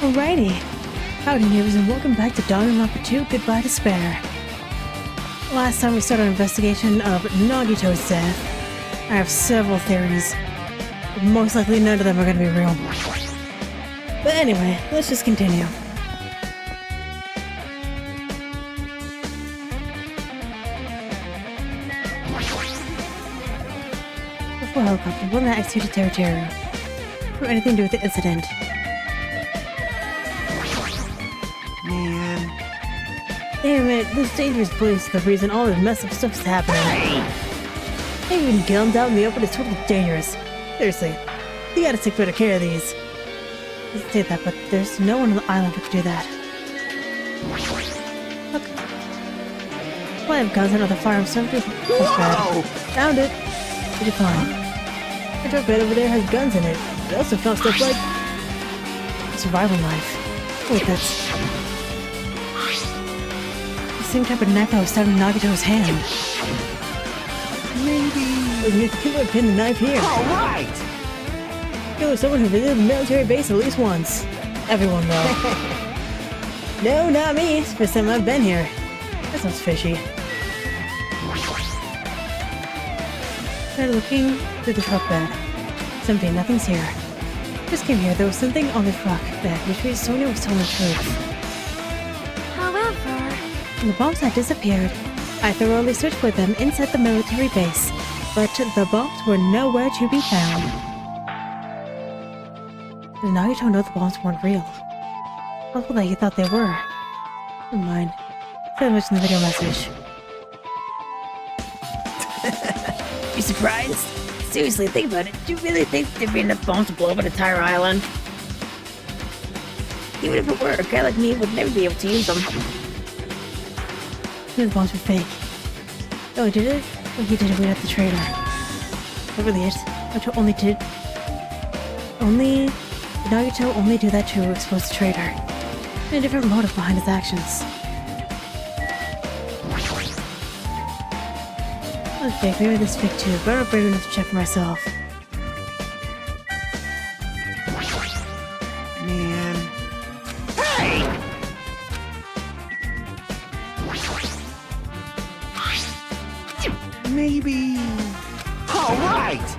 Alrighty. Howdy Neighbors and welcome back to Danganronpa 2 Goodbye Despair. Last time we started our investigation of Nagito's death. I have several theories. But most likely none of them are going to be real. But anyway, let's just continue. Before helicopter, will not execute territory. Or anything to do with the incident. Man. Damn it, this dangerous place is the reason all this messed up stuff is happening. Even guns out in the open is totally dangerous. Seriously, you gotta take better care of these. I say that, but there's no one on the island who could do that. Look. Well, I have guns and other firearms, so that's bad. Found it. Pretty fine. The truck bed over there has guns in it. It also found stuff like a survival knife. Wait, that's the same type of knife I was stabbing Nagito's hand. Maybe the killer pinned the knife here. Alright! There was someone who visited the military base at least once. Everyone though. No, not me. It's the first time I've been here. That sounds fishy. Started looking through the truck bed. Something, nothing's here. Just came here, there was something on the truck bed, which means Sonia was telling the truth. However, The bombs had disappeared. I thoroughly searched for them inside the military base, but the bombs were nowhere to be found. Did Nagito know the bombs weren't real? Possible that he thought they were. Never mind. So much in the video message. you surprised? Seriously, think about it. Do you really think there'd be enough bombs to blow up an entire island? Even if it were, a guy like me would never be able to use them. The bombs were fake. Oh, he did it? Oh, he did it right at the trader. Not really it. Nagito only did Nagito only do that to expose the traitor. A different motive behind his actions. That's fake. Maybe this is fake too, but I'm not brave enough to check for myself. Man. Hey! Maybe. Alright!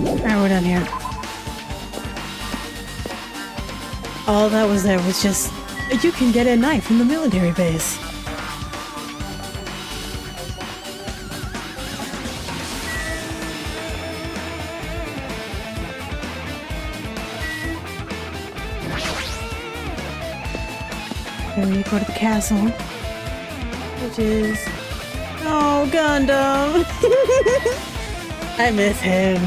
Alright, we're done here. All that was there was just, you can get a knife from the military base. Then we go to the castle, which is... Oh, Gundam! I miss him.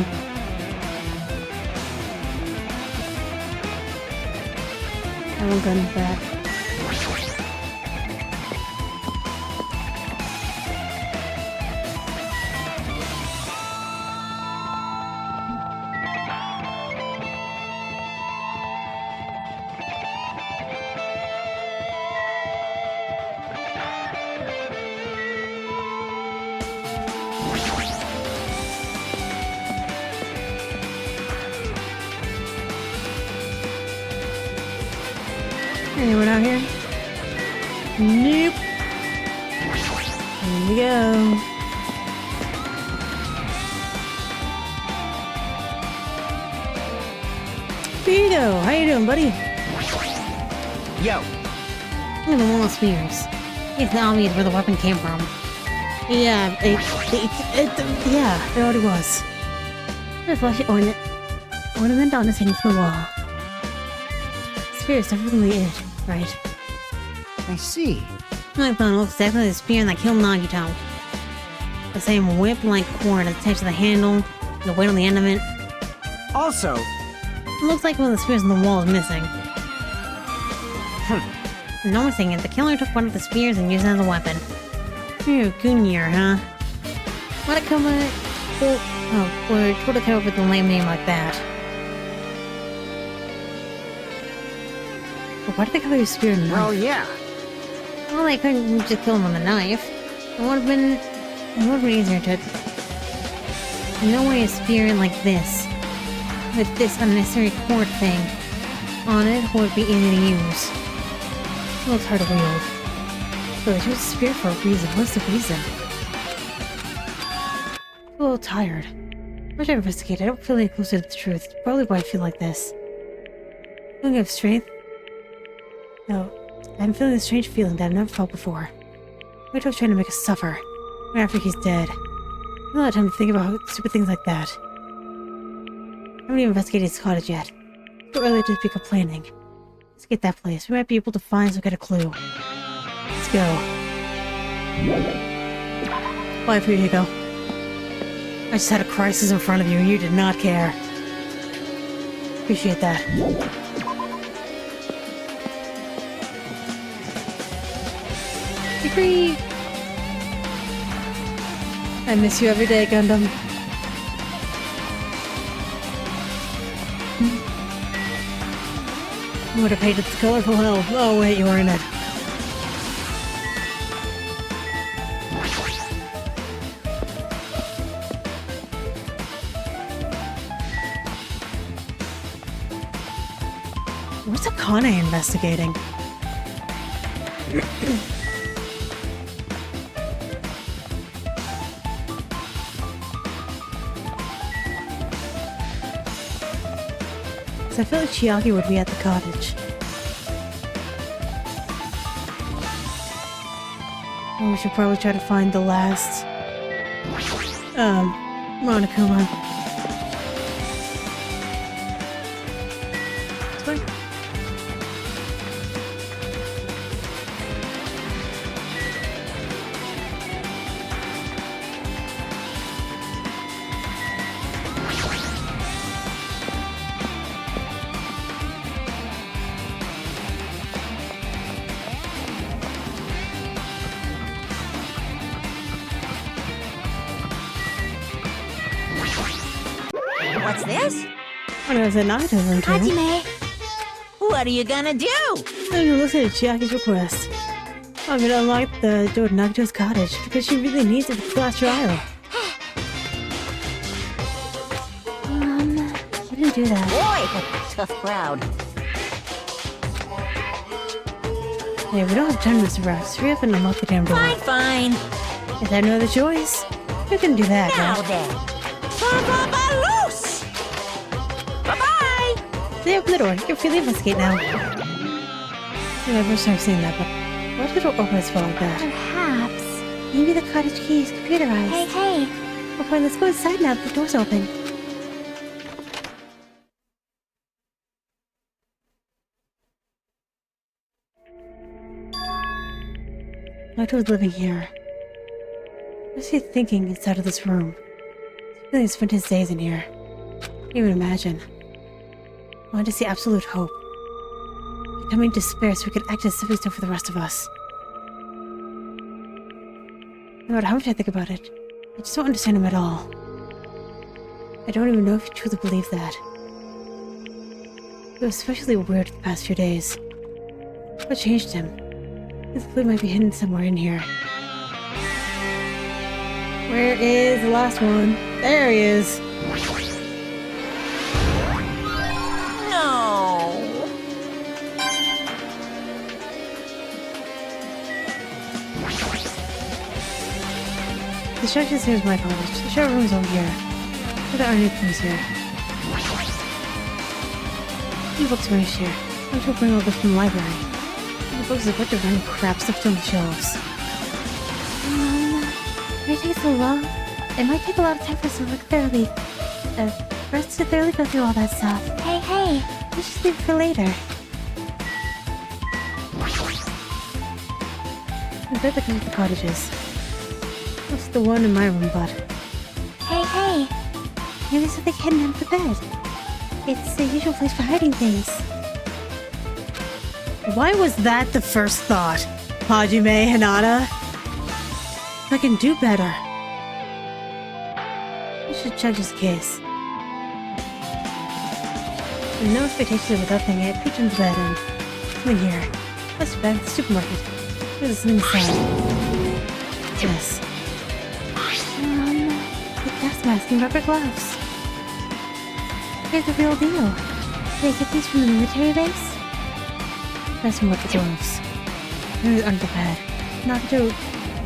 I want Gundam back. Anyone out here? Nope. Here we go. Vito, how you doing, buddy? Yo. Look at the wall of spears. It's obvious where the weapon came from. Yeah, yeah, it already was. The flashy ornament on his hanging from the wall. Spear is definitely it, right? I see. I thought it looks exactly like the spear that killed Nagito. The same whip-like cord attached to the handle, the weight on the end of it. Also, It looks like one of the spears on the wall is missing. Noticing it, the killer took one of the spears and used it as a weapon. You're Gunir, huh? Why'd it come with... Oh, we're told to come up with a lame name like that. But why did they call you spear and knife? Well, yeah. Well, they couldn't just kill him with a knife. It would have been easier to... No way a spear like this, with this unnecessary cord thing on it, would be easy to use. It looks hard to wield. So they chose a spear for a reason. What's the reason? I'm a little tired. I wish I investigated. I don't feel any closer to the truth. Probably why I feel like this. I don't have strength. No, I'm feeling a strange feeling that I've never felt before. Maybe I was trying to make us suffer. Right after he's dead. I don't have time to think about stupid things like that. I haven't even investigated his cottage yet. It's too early to be complaining. Let's get that place. We might be able to find some kind of clue. Let's go. Life, here you go. I just had a crisis in front of you and you did not care. Appreciate that. Degree. I miss you every day, Gundam. I would have hated the colorful hell. Oh wait, you were in it. What's Akane investigating? I feel like Chiaki would be at the cottage. And we should probably try to find the last... Monokuma. This way? What's this? What is it not room too? Hajime! What are you gonna do? I'm gonna listen to Chiaki's request. I'm gonna unlock the door to Nagito's cottage because she really needs it for the last trial. I didn't do that. Boy, tough crowd. Hey, we don't have time to mess around. Just hurry up and unlock the damn door. Fine. Is there no other choice? You can do that, Now right? then. Loose! Bye-bye! They open the door. You can freely investigate now. Yeah, my first time seeing that, but why did the door open as well like that? Perhaps. Maybe the cottage key is computerized. Hey. Well, fine, let's go inside now that the door's open. Nagito's living here. What is he thinking inside of this room? He's really spent his days in here. Can't even imagine. I want to see absolute hope. Becoming despair so we can act as stepping stone for the rest of us. No matter how much I think about it, I just don't understand him at all. I don't even know if he truly believes that. It was especially weird the past few days. What changed him? His clue might be hidden somewhere in here. Where is the last one? There he is! No. The instructions here is my cottage. The shower room is over here. But there are new things here. The books are here. I'm sure bring all this from the library. The books is a bunch of random crap stuffed on the shelves. It might take so long. It might take a lot of time for us to look thoroughly. For us to thoroughly go through all that stuff. Hey. Let's just leave it for later. I bet because of the cottages. That's the one in my room, but... Hey. Maybe there's something hidden under the bed. It's the usual place for hiding things. Why was that the first thought? Hajime Hinata? I can do better. You should check this case. With no expectations of nothing yet, peek into bed and come in here. Let's go back to the supermarket. There's something inside. Yes. The gas mask and rubber gloves. Here's the real deal. Did I get these from the military base? That's more the gloves. They're under the bed. Not to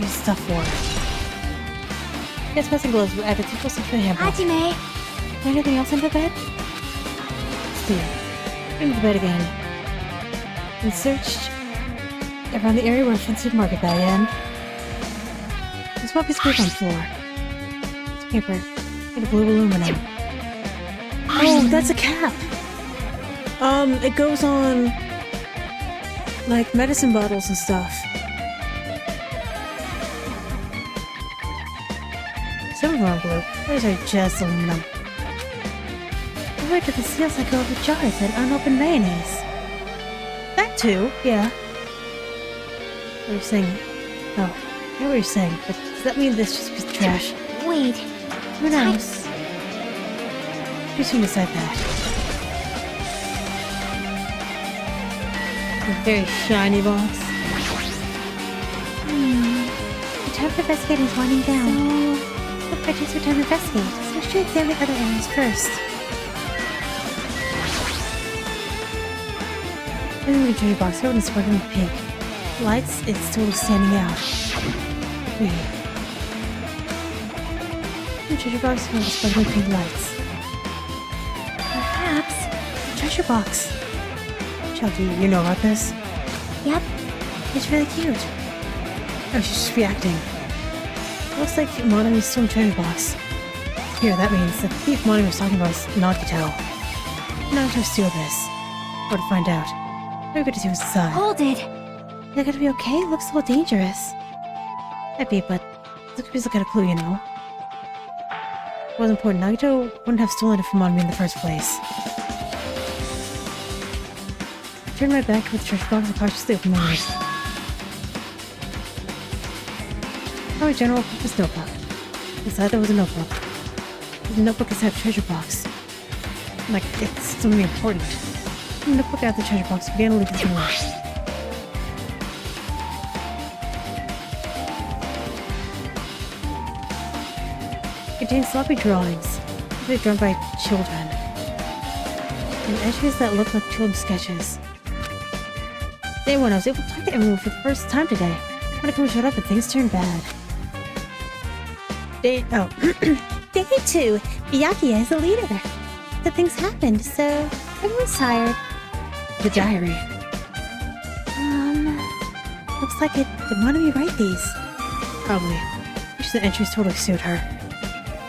use stuff for. Gas mask and gloves were added to the hamper. Hajime! Is there anything else under the bed? Into the bed again. And searched around the area where the supermarket began. There's one piece of paper on the floor. It's paper made of blue aluminum. Oh, that's a cap! It goes on like medicine bottles and stuff. Some of them are blue. Those are just aluminum. Where do the seals that go over jars and unopened mayonnaise? That too, yeah. What are you saying? Oh, I know what you're saying, but does that mean this just is trash? Wait. Who knows? Who's going to decide that? A very shiny box. The time for investigating is winding down. So, what projects are time to investigate? So we should examine other areas first. In the inventory box, everyone is sparkling pink. Lights, it's totally standing out. Wait. The treasure box has sparkling pink lights. Perhaps. The treasure box. Chucky, you know about this? Yep. It's really cute. Oh, she's just reacting. Looks like Mono is still in the treasure box. Here, that means the thief Mono was talking about is Nagito. Nagito steal this. Or to find out. We're good to see what's inside. Hold it! Is that gonna be okay? It looks a little dangerous. Might be, but it could be some kind of clue, you know. It wasn't important. Nagito wouldn't have stolen it from on me in the first place. I turned my back with the treasure box and cautiously opened my eyes. Oh, a general purpose notebook. Inside there was a notebook. The notebook inside the treasure box. Like, it's something important. The notebook out of the treasure box began to leave the door. It contains sloppy drawings, usually drawn by children, and entries that look like children's sketches. Day one, I was able to talk to everyone for the first time today. When I showed up and things turned bad. Day 2, Byakuya is the leader. The things happened, so everyone's tired. The diary. Looks like it didn't want me to write these. Probably. Wish the entries totally suit her.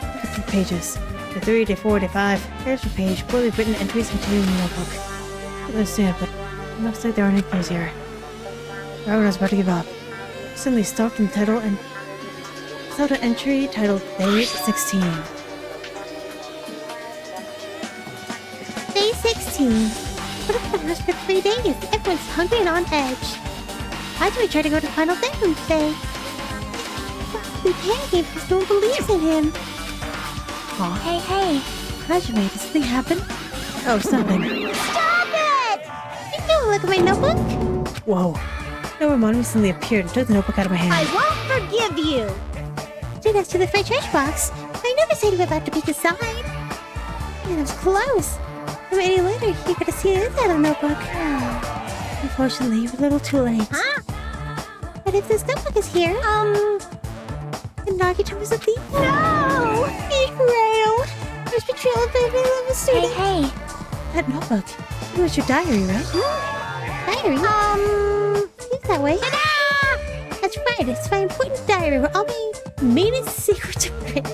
Look at the pages. Day 3, Day 4, Day 5. There's the page. Poorly written entries continuing in the notebook. I don't understand, but it looks like there aren't any clues here. Everyone was about to give up. Suddenly stopped in the title and saw an entry titled Day 16. Day 16. What if the house for 3 days? Everyone's hungry and on edge. Why do we try to go to the final bedroom today? We panicking because no one believes in him. Aw. Hey. Hajime, did something happen? Oh, it's nothing. Stop it! You don't look at my notebook. Whoa. No, Ramon suddenly appeared and took the notebook out of my hand. I won't forgive you. Did us to the freight trash box. I never said we were about to pick a side. And it was close. A minute later, you could have seen the inside of the notebook. Unfortunately, you were a little too late. Huh? But if this notebook is here, then Nagito was a thief. No! Betrayal! There's betrayal of a student. Hey. That notebook. It was your diary, right? Diary? Seems that way. Ta-da! That's right, it's my important diary where all my meanest secrets are written.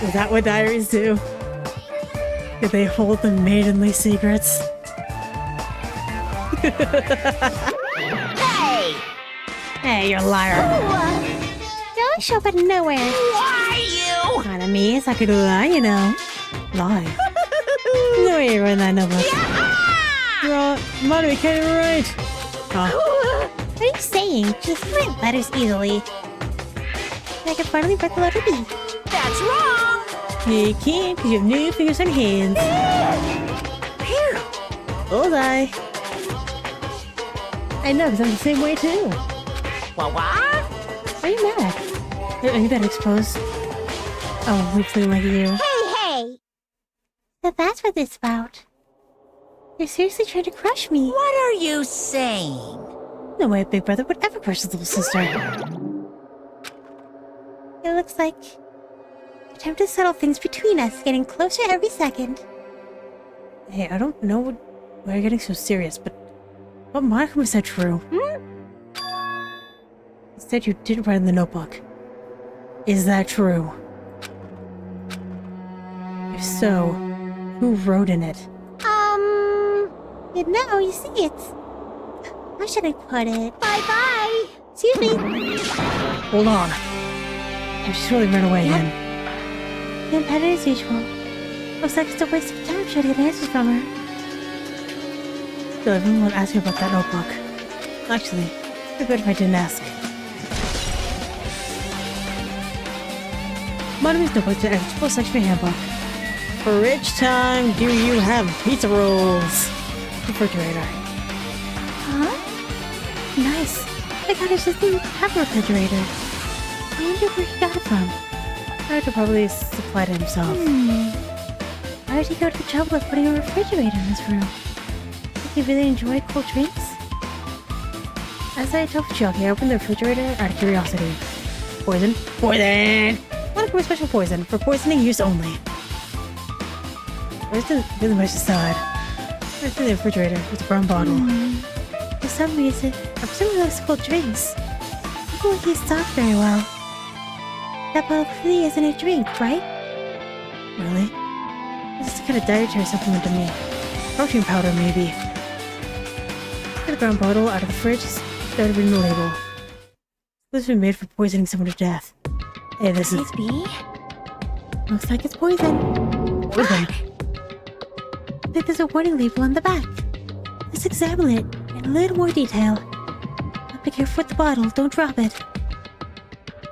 Is that what diaries do? Do they hold the maidenly secrets? Hey! Hey, you're a liar. Don't show up out of nowhere. Why you? Kinda means I could lie, you know. Lie? No way you're in that notebook. Ah! Money, we can't even write. What are you saying? Just write letters easily. I can finally write the letter B. That's wrong! You can't because you have new fingers and hands. Phew! Bullseye. I know, because I'm the same way too. What? Why are you mad? Are you that exposed? Oh, hopefully like you. Hey! So that's what this is about. You're seriously trying to crush me. What are you saying? No way Big Brother would ever crush his little sister. It looks like time to settle things between us, getting closer every second. Hey, I don't know why you're getting so serious, but what Monica was said true. Instead, you did write in the notebook. Is that true? If so, who wrote in it? You see it's... How should I put it? Bye-bye! Excuse me! Hold on. I just really ran away again. Same pattern as usual. Looks like it's a waste of time trying to get answers from her. Still, everyone would ask you about that notebook. Actually, it'd be good if I didn't ask. Monomi's notebook's an vegetable section handbook. For which time do you have pizza rolls? Refrigerator. Huh? Nice. I got it just didn't have a refrigerator. I wonder where he got it from. I could probably supply it himself. Why did he go to the trouble of putting a refrigerator in his room? Did he really enjoy cold drinks? As I told Chucky, I opened the refrigerator out of curiosity. Poison. Poison! One for special poison, for poisoning use only. Where's the really much aside? Right through the refrigerator with a brown bottle. For some reason, I'm assuming likes cold drinks. I feel like he's stocked very well. That bottle clearly isn't a drink, right? Really? This is a kind of dietary supplement to me. Protein powder, maybe. Get the brown bottle out of the fridge, started reading the label. This has been made for poisoning someone to death. Hey, this is... Maybe. Looks like it's poison. Poison? I think there's a warning label on the back. Let's examine it in a little more detail. But be careful with the bottle, don't drop it.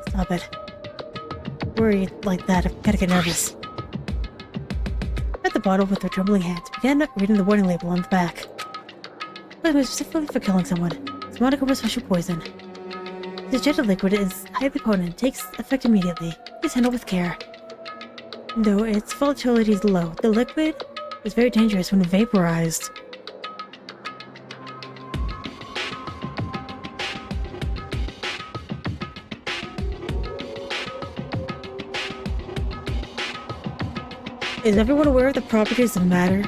Stop it. Worried like that, I've gotta get nervous. At the bottle with her trembling hands, began reading the warning label on the back. It was specifically for killing someone. It's Monica with special poison. The jetted liquid is highly potent, takes effect immediately. Please handle with care. Though its volatility is low, the liquid is very dangerous when vaporized. Is everyone aware of the properties of matter?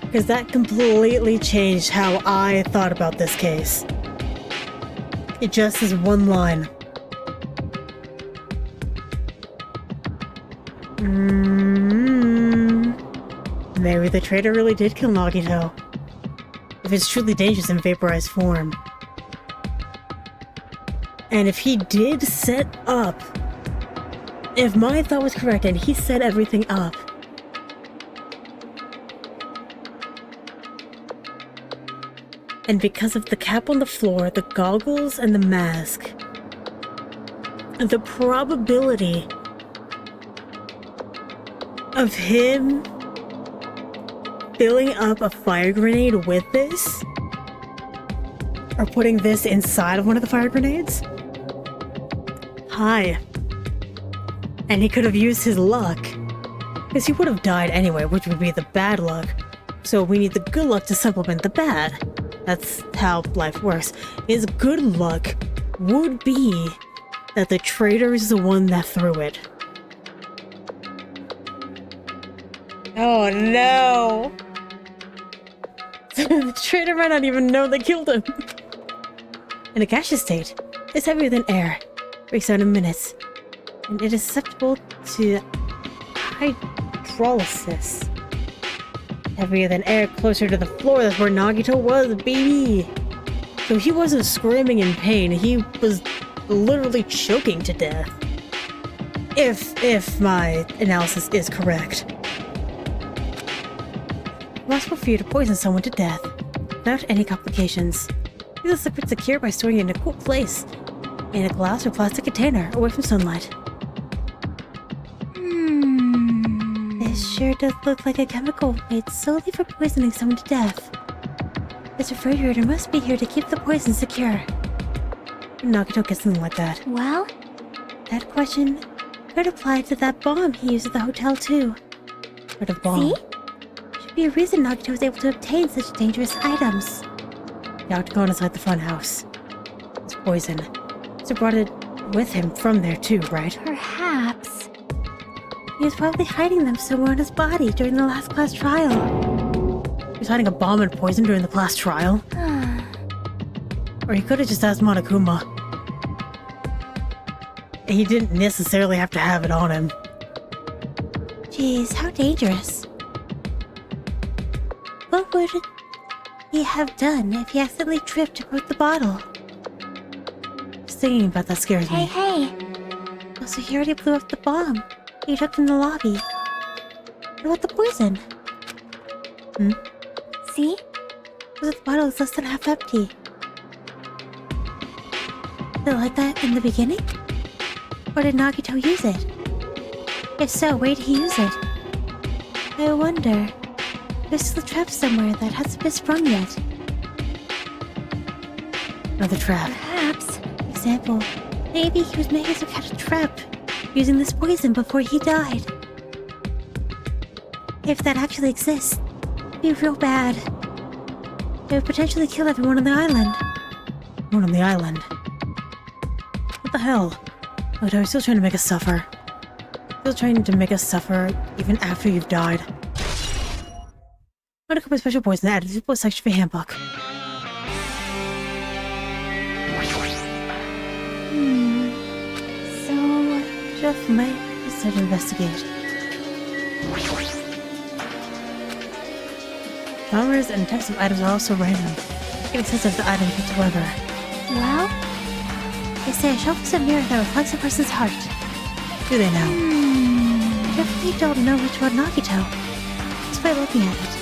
Because that completely changed how I thought about this case. It just is one line. Maybe the traitor really did kill Nagito. If it's truly dangerous in vaporized form. And if he did set up... If my thought was correct and he set everything up... And because of the cap on the floor, the goggles, and the mask, the probability of him filling up a fire grenade with this, or putting this inside of one of the fire grenades, high. And he could have used his luck, because he would have died anyway, which would be the bad luck. So we need the good luck to supplement the bad. That's how life works. His good luck would be that the traitor is the one that threw it. Oh no! The traitor might not even know they killed him. In a gaseous state, it's heavier than air. Breaks down in minutes. And it is susceptible to hydrolysis. Heavier than air, closer to the floor. That's where Nagito was, baby. So he wasn't screaming in pain. He was literally choking to death. If my analysis is correct. possible for you to poison someone to death without any complications. Keep the liquid secure by storing it in a cool place, in a glass or plastic container, away from sunlight. This sure does look like a chemical made solely for poisoning someone to death. This refrigerator must be here to keep the poison secure. Nagito gets something like that. Well? That question could apply to that bomb he used at the hotel too. But a bomb. See? Should be a reason Nagito was able to obtain such dangerous items. He ought to go inside the front house. It's poison. So brought it with him from there too, right? Perhaps. He was probably hiding them somewhere on his body during the last class trial. He was hiding a bomb and poison during the class trial. Or he could have just asked Monokuma. He didn't necessarily have to have it on him. Jeez, how dangerous. What would he have done if he accidentally tripped and broke the bottle? Just thinking about that scares me. Hey. Also, he already blew up the bomb. He dropped in the lobby. What about the poison? See? Was it the bottle is less than half empty? Was it like that in the beginning? Or did Nagito use it? If so, where did he use it? I wonder. There's still a trap somewhere that hasn't been sprung yet. Another trap. Perhaps. Example, maybe he was making some kind of trap using this poison before he died. If that actually exists, it'd be real bad. It would potentially kill everyone on the island. Everyone on the island? What the hell? Oh, they're still trying to make us suffer. Still trying to make us suffer even after you've died. I'm gonna cook my special poison added to the support section of your handbook. So, Jeff might decide to investigate. Genres and types of items are also random. Getting sense of the item whatsoever. Well? They say a shelf is a mirror that reflects a person's heart. Do they now? I definitely don't know which one Nagito. Just by looking at it.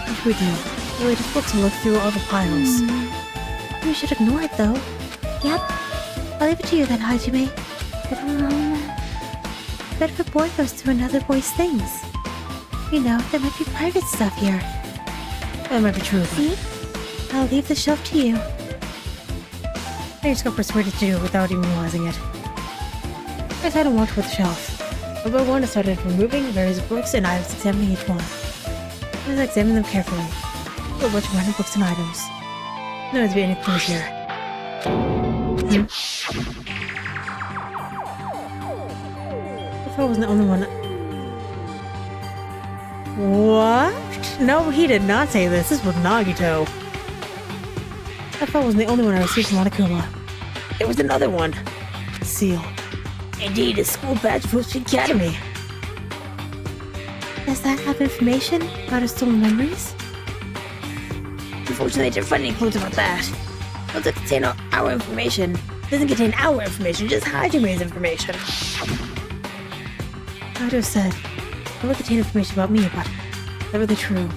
What should we do? It's really difficult to look through all the piles. We should ignore it though. Yep. I'll leave it to you then, Hajime. Better report goes to another boy's things. You know, there might be private stuff here. That might be true. See? I'll leave the shelf to you. I just got persuaded to do it without even realizing it. First, I don't want to put the shelf. One by one, I started removing various books and items, examining each one. As I examined them carefully, a bunch of random books and items. No one's be any clues here. If I wasn't the only one. What? No, he did not say this. This was Nagito. I thought I wasn't the only one I received from Monokuma. There was another one. Seal. Indeed, a school badge from the academy. Does that have information about his stolen memories? Unfortunately, I didn't find any clues about that. It doesn't contain our information. It doesn't contain our information, just Hajime's information. Nagito said, it will contain information about me, but is that really true?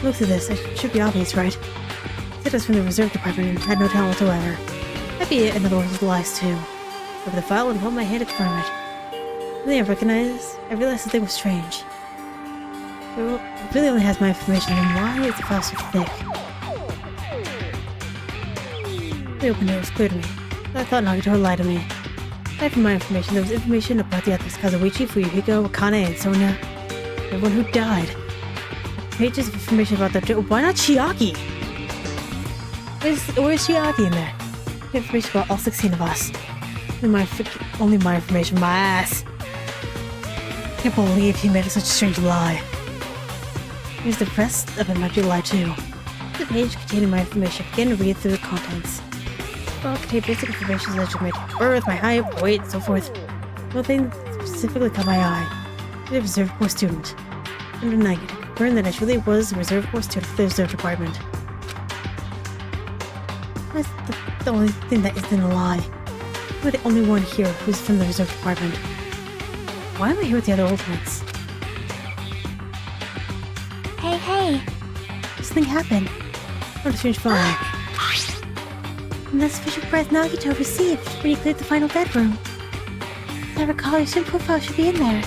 Look through this, it should be obvious, right? It was from the reserve department and had no talent whatsoever. Might be in other words, lies too. Over the file and hold my hand to confirm it. Really, I realized something was strange. It really only has my information, and why is the file so thick? The open it was clear to me. I thought Nagito would lie to me. Aside from my information, there was information about the others, Kazuichi, Fuyuhiko, Akane, and Sonia. Everyone who died. Pages of information about them too. Why not Chiaki? Where's Chiaki in there? Information about all 16 of us. Only my information, my ass. I can't believe he made such a strange lie. Here's the rest of it might be a lie too. The page containing my information. Begin to read through the contents. All contain basic information such as my birth, my height, weight, and so forth. Nothing specifically caught my eye. I'm a reserve corps student. Under negative, confirm that I truly was a reserve corps student for the reserve department. That's the only thing that isn't a lie. I'm the only one here who's from the reserve department. Why am I here with the other alternates? Hey. Something happened. What a strange find. And that's the special prize Nagito received when you cleared the final bedroom. As I recall, your student profile should be in there.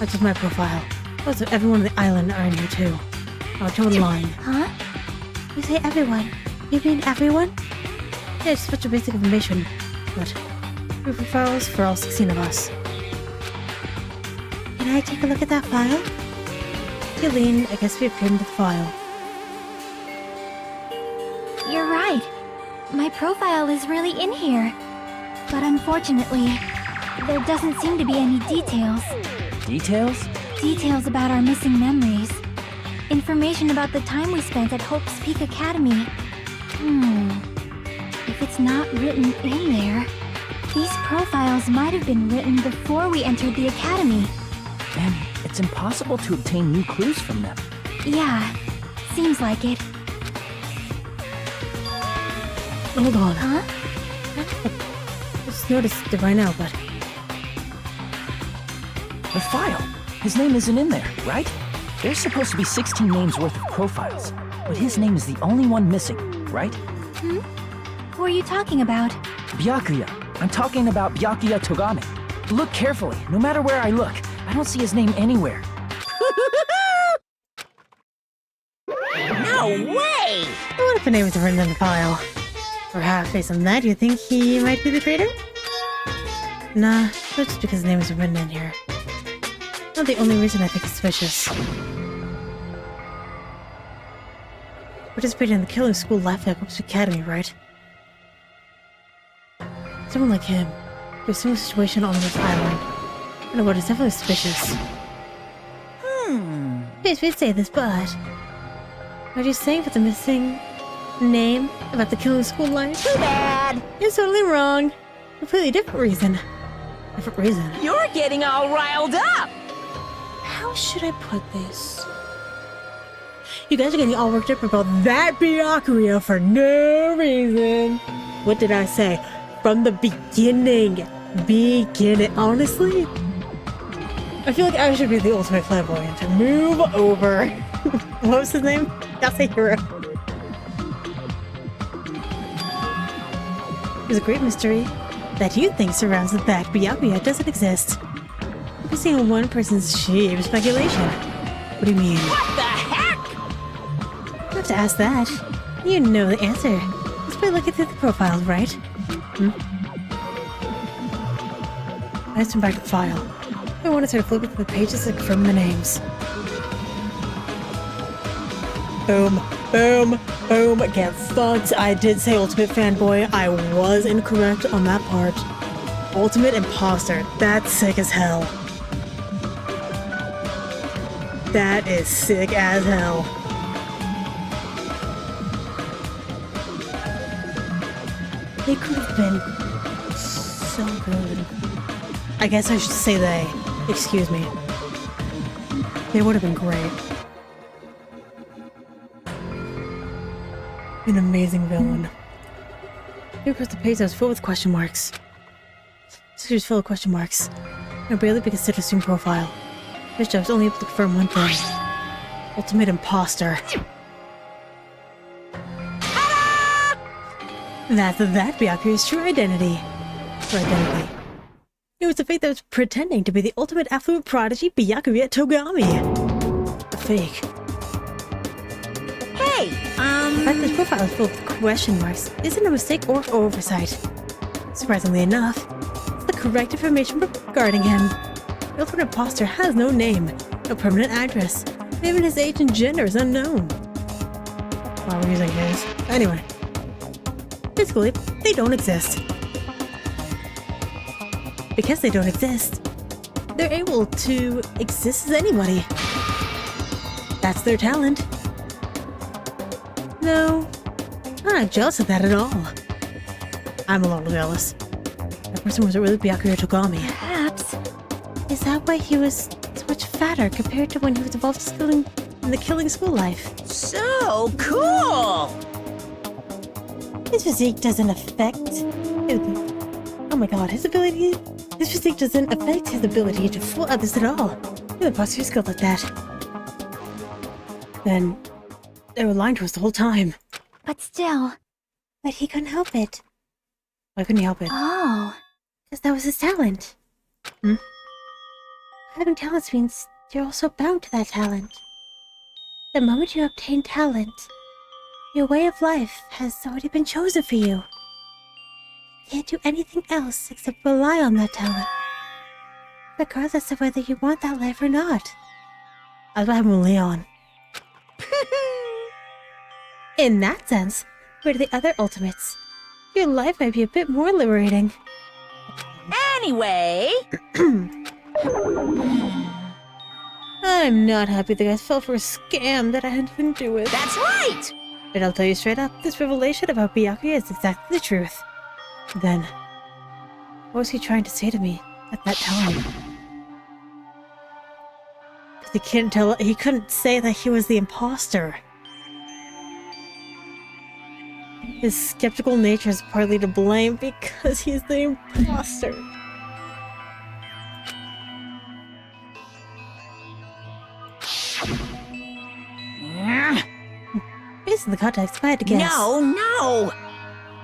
Not just my profile. Also, everyone on the island are in here too. Oh, total lying. Huh? You say everyone. You mean everyone? Yeah, it's such a basic information. But group profiles for all 16 of us. Can I take a look at that file? Eileen, I guess we appeared in the file. You're right. My profile is really in here. But unfortunately, there doesn't seem to be any details. Details? Details about our missing memories. Information about the time we spent at Hope's Peak Academy. If it's not written in there, these profiles might have been written before we entered the academy. Then it's impossible to obtain new clues from them. Yeah, seems like it. Hold on. Huh? I just noticed it right now, but... The file! His name isn't in there, right? There's supposed to be 16 names worth of profiles, but his name is the only one missing, right? Who are you talking about? Byakuya. I'm talking about Byakuya Togami. Look carefully. No matter where I look, I don't see his name anywhere. No way! What if the name is written in the file? Perhaps based on that, you think he might be the creator? Nah, that's just because his name isn't written in here. Not the only reason I think it's suspicious. Participating in the killing school life at Hope's Academy, right? Someone like him. There's some situation on this island. I know what, it's definitely suspicious. Please, we'd say this, but... Are you saying for the missing name about the killing school life? Too bad! You're totally wrong. Completely different reason. Different reason. You're getting all riled up! How should I put this? You guys are getting all worked up about that Byakuya for no reason. What did I say? From the beginning. Honestly? I feel like I should be the ultimate flamboyant. Move over. What was his name? Yasehiro. There's a great mystery that you think surrounds the fact Byakuya doesn't exist. Focusing on one person's sheer speculation. What do you mean? What the heck? You have to ask that. You know the answer. Just by looking through the profiles, right? Let's turn back to the file. I want to start flipping through the pages to confirm the names. Boom, boom, boom. Get fucked. I did say ultimate fanboy. I was incorrect on that part. Ultimate imposter. That's sick as hell. That is sick as hell. They could have been so good. I guess I should say they. Excuse me. They would have been great. An amazing villain. Here across the page that was filled with question marks. This was full of question marks. I'll barely be considered a student profile. This job's only able to confirm one thing. Ultimate imposter. That's that Byakuya's true identity. It was the fake that was pretending to be the ultimate affluent prodigy Byakuya Togami. A fake. Hey, The fact that his profile is full of question marks isn't a mistake or oversight. Surprisingly enough, it's the correct information regarding him. The ultimate imposter has no name, no permanent address, and even his age and gender is unknown. While we're using his. Anyway. Basically, they don't exist. Because they don't exist, they're able to exist as anybody. That's their talent. No, I'm not jealous of that at all. I'm a little jealous. That person wasn't really Byakuya Togami. Perhaps. Is that why he was so much fatter compared to when he was involved in the killing school life? so cool! His physique doesn't affect... Oh my god, his physique doesn't affect his ability to fool others at all. You're the boss, you're skilled at that. Then they were lying to us the whole time. But still. But he couldn't help it. Why couldn't he help it? Oh. Because that was his talent. Hmm? Having talents means you're also bound to that talent. The moment you obtain talent, your way of life has already been chosen for you. You can't do anything else except rely on that talent, regardless of whether you want that life or not. That's what happened with Leon. In that sense, for the other ultimates, your life might be a bit more liberating. Anyway, I'm not happy the guys fell for a scam that I had nothing to do with. that's right! But I'll tell you straight up, this revelation about Byakuya is exactly the truth. Then, what was he trying to say to me at that time? He couldn't say that he was the imposter. His skeptical nature is partly to blame because he's the imposter. Based on the context, if I had to guess. No!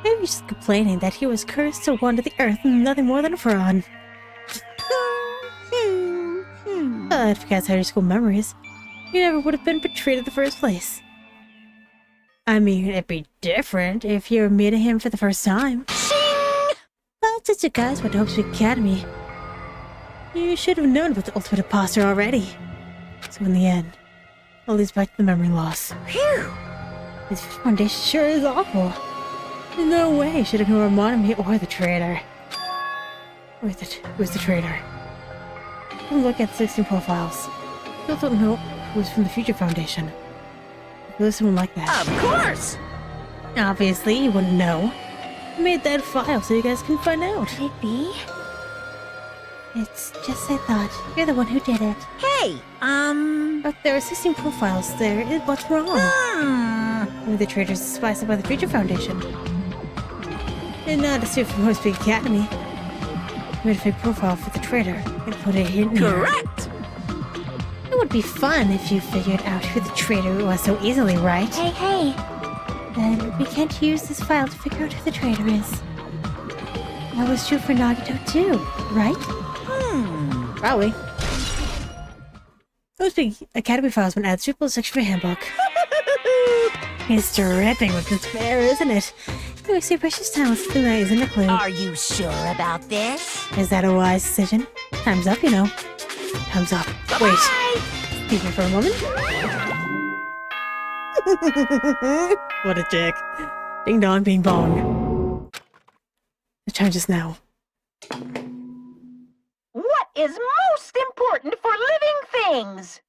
Maybe he's just complaining that he was cursed to wander the earth and nothing more than a fraud. If you guys had your school memories, you never would have been betrayed in the first place. I mean, it'd be different if you were meeting him for the first time. But since you guys went to Hope Street Academy, you should have known about the ultimate imposter already. So in the end, it leads back to the memory loss. Phew! This foundation sure is awful. There's no way you should ignore Monami or the traitor. Who's the traitor? Come look at 16 profiles. You don't know who's from the Future Foundation. There's someone like that. Of course! Obviously, you wouldn't know. I made that file so you guys can find out. Could it be? It's just I thought. You're the one who did it. Hey, But there are 16 profiles there. What's wrong? Maybe the traitor's spiced by the Future Foundation. And not a suit from Hope Street Academy. I made a fake profile for the traitor and put it in here. Correct! It would be fun if you figured out who the traitor was so easily, right? Hey! Then we can't use this file to figure out who the traitor is. That was true for Nagito too, right? Probably. Hope Street Academy files been added to the section of the handbook. It's dripping with despair, isn't it? You waste your precious talents to that isn't a clue. Are you sure about this? Is that a wise decision? Time's up, you know. Time's up. Wait. Excuse me for a moment. What a dick. Ding dong, bing bong. The time just now. What is most important for living things?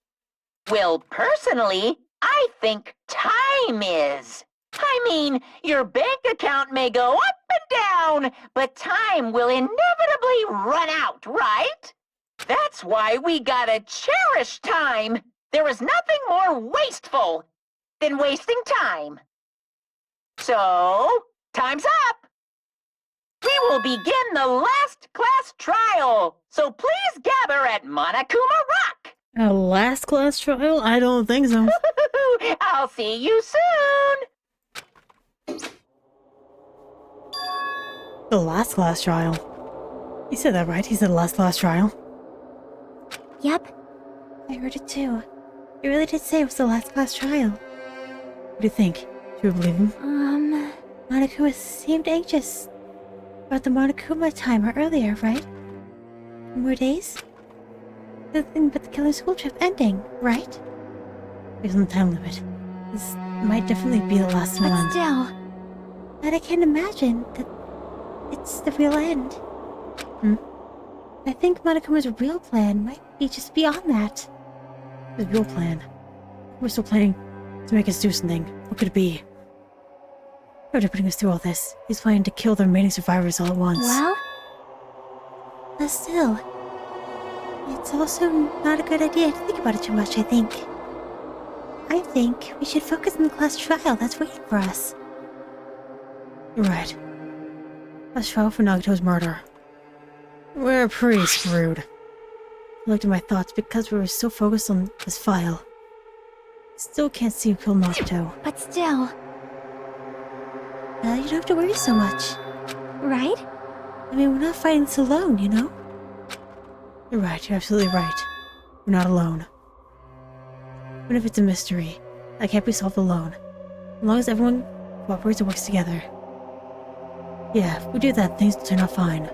Well, personally, I think time is. I mean, your bank account may go up and down, but time will inevitably run out, right? That's why we gotta cherish time. There is nothing more wasteful than wasting time. So, time's up. We will begin the last class trial, so please gather at Monokuma Rock. A last class trial? I don't think so. I'll see you soon. The last class trial. You said that right? He said last class trial. Yep. I heard it too. He really did say it was the last class trial. What do you think? Should we believe him? Monokuma seemed anxious about the Monokuma timer earlier, right? More days? Nothing but the killer school trip ending, right? Based on the time limit. This might definitely be the last But one. still, But I can't imagine that it's the real end. I think Monokuma's real plan might be just beyond that. His real plan. We're still planning to make us do something. What could it be? After putting us through all this, he's planning to kill the remaining survivors all at once. well, But still, it's also not a good idea to think about it too much, I think. I think we should focus on the class trial that's waiting for us. You're right. Let's trial for Nagito's murder. We're pretty screwed. I looked at my thoughts because we were so focused on this file. It's Still can't see who killed Nagito. But still, Well, you don't have to worry so much. right? I mean, we're not fighting this alone, you know? You're right, you're absolutely right. We're not alone. Even if it's a mystery, that can't be solved alone. As long as everyone cooperates and works together. Yeah, if we do that, things will turn out fine.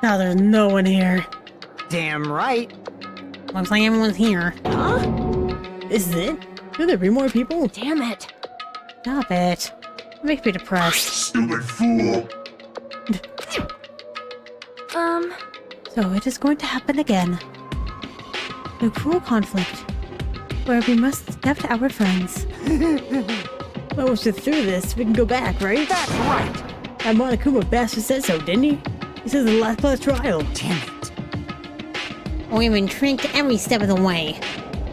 Now there's no one here. Damn right. Looks like everyone's here. Huh? This is it? Could there be more people? Damn it. Stop it. It makes me depressed. Stupid fool! So it is going to happen again. A cruel conflict, where we must accept our friends. Well, once we're through this, we can go back, right? That's right. That Monokuma bastard said so, didn't he? He says in the last class trial. Damn it. We've been tricked every step of the way.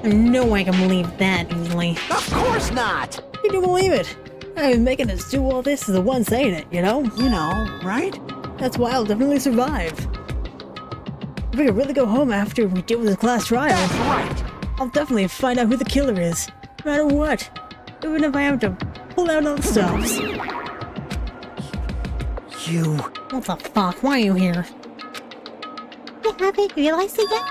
There's no way I can believe that easily. Of course not. You do believe it? I was making us do all this is the one saying it, you know? You know, right? That's why I'll definitely survive. If we could really go home after we deal with the class trial, That's right. I'll definitely find out who the killer is. No matter what. Even if I have to pull out all the stops. You. What the fuck? Why are you here? I haven't realized it yet.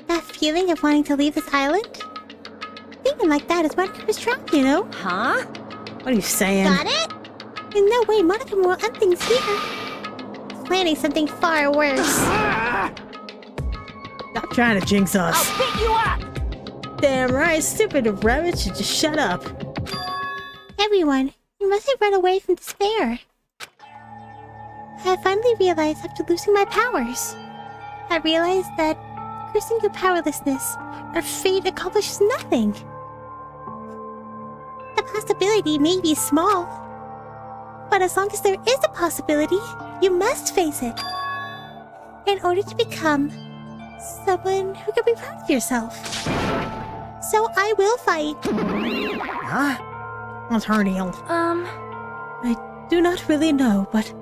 That feeling of wanting to leave this island? Thinking like that is what was trapped, you know? Huh? What are you saying? Got it? In no way Monica will end things here. Planning something far worse. Stop trying to jinx us. I'll pick you up! Damn right, stupid rabbit should just shut up. Everyone, you mustn't run away from despair. I finally realized after losing my powers. I realized that, cursing your powerlessness, our fate accomplishes nothing. The possibility may be small, but as long as there is a possibility, you must face it. In order to become someone who can be proud of yourself. So I will fight. Huh? What's her deal? I do not really know, but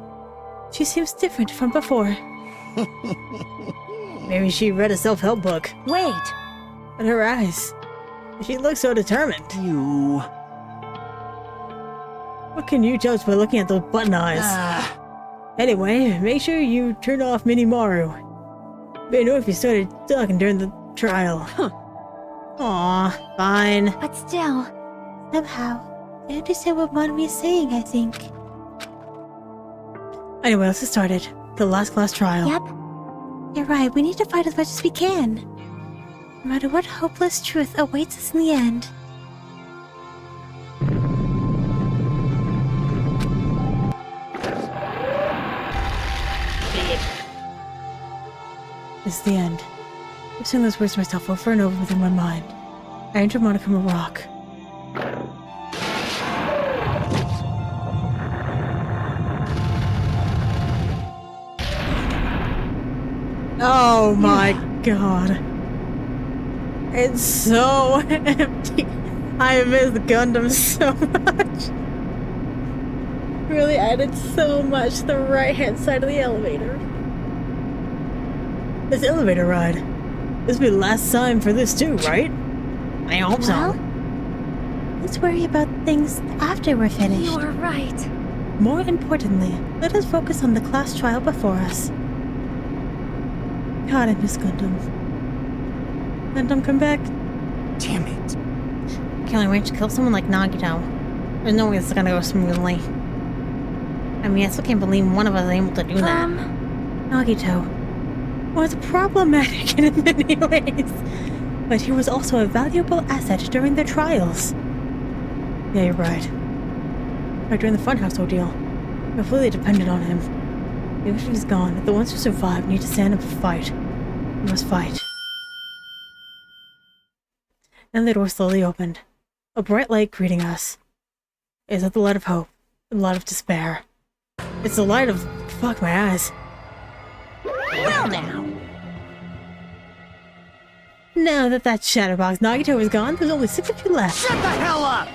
she seems different from before. Maybe she read a self-help book. Wait! But her eyes, she looks so determined. You. What can you judge by looking at those button eyes? Anyway, make sure you turn off Minimaru. May know if you started talking during the trial. Aw, fine. But still, somehow, I understand what Monomi is saying, I think. Anyway, let's get started. The last class trial. Yep. You're right, we need to fight as much as we can. No matter what hopeless truth awaits us in the end. This is the end. I'm saying those words to myself over and over within my mind. I enter Monokuma Rock. Oh my god. It's so empty. I miss Gundam so much. Really added so much to the right hand side of the elevator. This elevator ride. This will be the last time for this too, right? I hope Well, so. let's worry about things after we're finished. You are right. More importantly, let us focus on the class trial before us. God, I miss Gundam. Gundam, come back. Damn it. Can only wait to kill someone like Nagito. There's no way this is gonna go smoothly. I mean, I still can't believe one of us is able to do that. Nagito was problematic in many ways, but he was also a valuable asset during the trials. Yeah, you're right. Right during the funhouse ordeal, we completely depended on him. Even if he's gone, the ones who survive need to stand up and fight. We must fight. Then the door slowly opened. A bright light greeting us. Is it the light of hope? The light of despair? It's the light of... fuck my eyes. Well now. Now that Chatterbox Nagito is gone, there's only 6 of you left. Shut the hell up!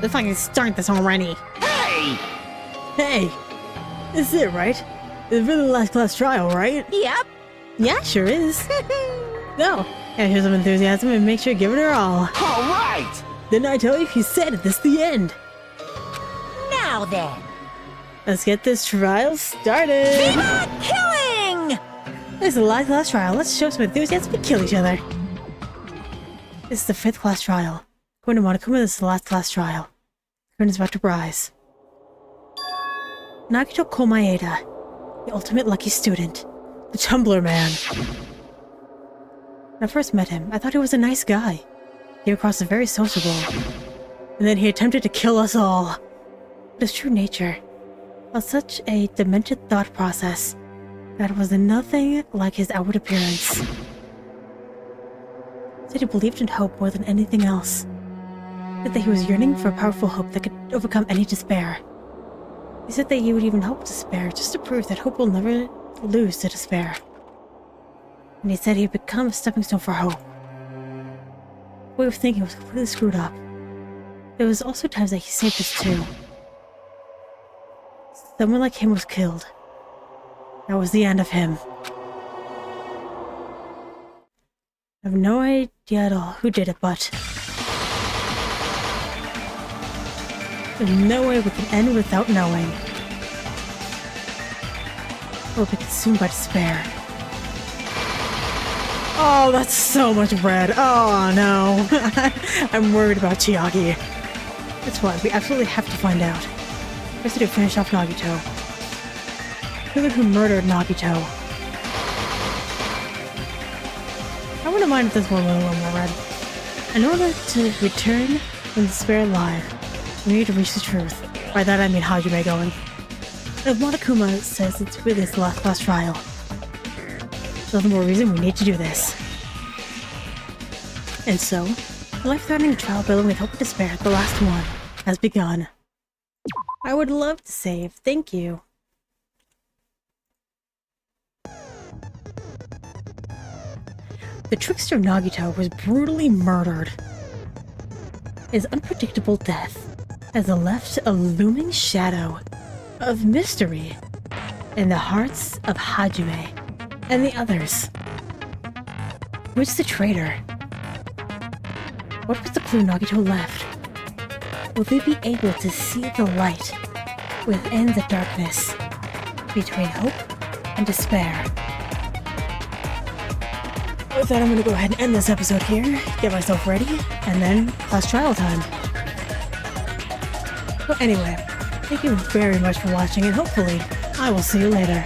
Let's fucking start this already. Hey! Hey, this is it, right? It's really the last class trial, right? Yep. Yeah, sure is. So, gotta show some enthusiasm and make sure to give it her all. All right! Didn't I tell you? He said it, this is the end. Now then. Let's get this trial started. Viva killing! This is the last class trial. Let's show some enthusiasm and kill each other. This is the 5th class trial. According to Monokuma, this is the last class trial. The curtain is about to rise. Nagito Komaeda, the ultimate lucky student. The Tumblr Man. When I first met him, I thought he was a nice guy. He came across as very sociable. And then he attempted to kill us all. But his true nature was such a demented thought process that was nothing like his outward appearance. He said he believed in hope more than anything else. He said that he was yearning for a powerful hope that could overcome any despair. He said that he would even hope despair just to prove that hope will never lose to despair. And he said he had become a stepping stone for hope. His way of thinking was completely screwed up. There was also times that he saved us too. Someone like him was killed. That was the end of him. I have no idea at all who did it, but there's no way we can end without knowing. We'll be consumed by despair. Oh, that's so much red. Oh no. I'm worried about Chiaki. That's why we absolutely have to find out. First to finish off Nagito. Who murdered Nagito? I wouldn't mind if this one went a little more red. In order to return from despair alive, we need to reach the truth. By that I mean Hajime going. If Monokuma says it's really his last class trial, there's no more reason we need to do this. And so, the life-threatening trial building with hope and despair, the last one, has begun. I would love to save, thank you. The trickster Nagito was brutally murdered. His unpredictable death has left a looming shadow of mystery in the hearts of Hajime and the others. Who's the traitor? What was the clue Nagito left? Will they be able to see the light within the darkness between hope and despair? With that, I'm going to go ahead and end this episode here, get myself ready, and then class trial time. Well, anyway, thank you very much for watching, and hopefully, I will see you later.